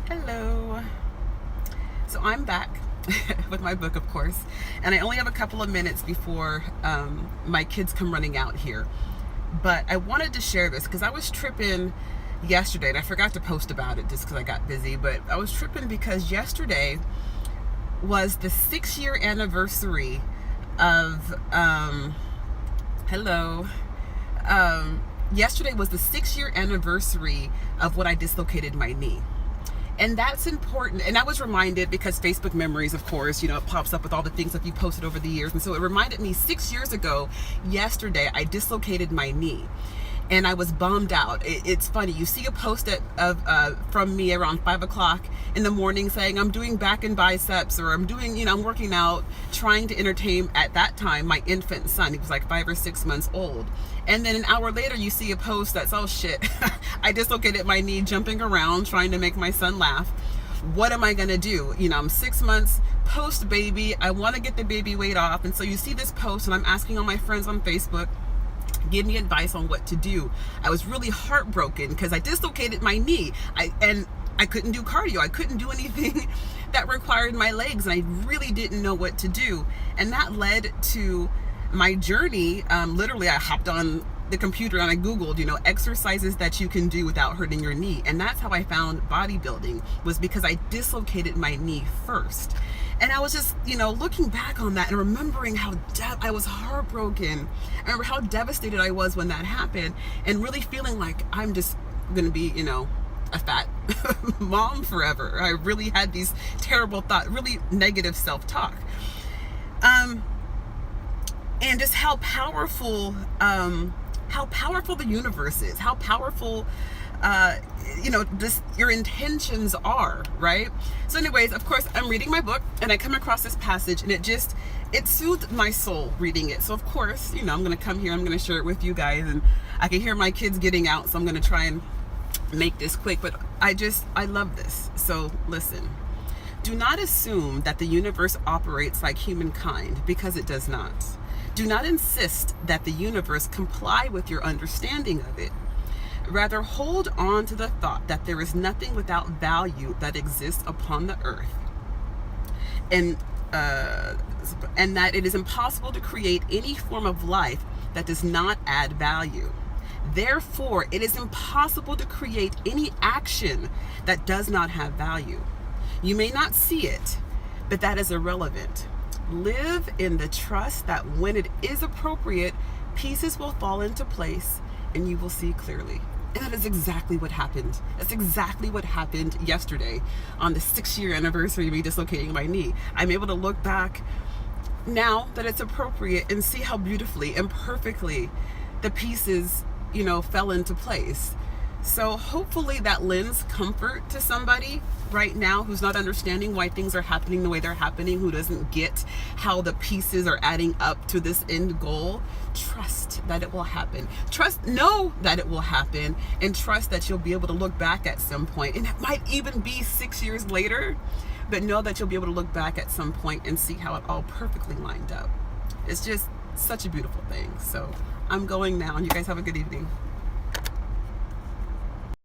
Hello. So I'm back with my book, of course, and I only have a couple of minutes before my kids come running out here. But I wanted to share this because I was tripping yesterday, and I forgot to post about it just because I got busy. But I was tripping because yesterday was the 6-year anniversary of yesterday was the 6-year anniversary of when I dislocated my knee. And that's important. And I was reminded because Facebook memories, of course, it pops up with all the things that you posted over the years. And so it reminded me 6 years ago, yesterday, I dislocated my knee. And I was bummed out. It's funny. You see a post from me around 5 o'clock in the morning saying I'm doing back and biceps, or I'm doing, I'm working out, trying to entertain at that time my infant son. He was like 5 or 6 months old. And then an hour later, you see a post that's, oh shit, I dislocated my knee jumping around trying to make my son laugh. What am I going to do? I'm 6 months post baby. I want to get the baby weight off. And so you see this post, and I'm asking all my friends on Facebook, give me advice on what to do. I was really heartbroken because I dislocated my knee. I couldn't do cardio. I couldn't do anything that required my legs, and I really didn't know what to do. And that led to my journey. Literally, I hopped on the computer and I Googled, exercises that you can do without hurting your knee. And that's how I found bodybuilding, was because I dislocated my knee first. And I was just, looking back on that and remembering how I was heartbroken. I remember how devastated I was when that happened, and really feeling like I'm just going to be, a fat mom forever. I really had these terrible thoughts, really negative self-talk. And just how powerful the universe is, how powerful your intentions are, right? So anyways, of course, I'm reading my book and I come across this passage, and it soothed my soul reading it. So of course, I'm going to come here, I'm going to share it with you guys, and I can hear my kids getting out, so I'm going to try and make this quick, but I love this. So listen. Do not assume that the universe operates like humankind, because it does not. Do not insist that the universe comply with your understanding of it. Rather, hold on to the thought that there is nothing without value that exists upon the earth, and that it is impossible to create any form of life that does not add value. Therefore, it is impossible to create any action that does not have value. You may not see it, but that is irrelevant. Live in the trust that when it is appropriate, pieces will fall into place and you will see clearly. And that is exactly what happened. That's exactly what happened yesterday on the 6-year anniversary of me dislocating my knee. I'm able to look back now that it's appropriate and see how beautifully and perfectly the pieces, fell into place. So hopefully that lends comfort to somebody right now who's not understanding why things are happening the way they're happening, who doesn't get how the pieces are adding up to this end goal. Trust that it will happen. Know that it will happen, and trust that you'll be able to look back at some point, and it might even be 6 years later, but know that you'll be able to look back at some point and see how it all perfectly lined up. It's just such a beautiful thing. So I'm going now, and you guys have a good evening.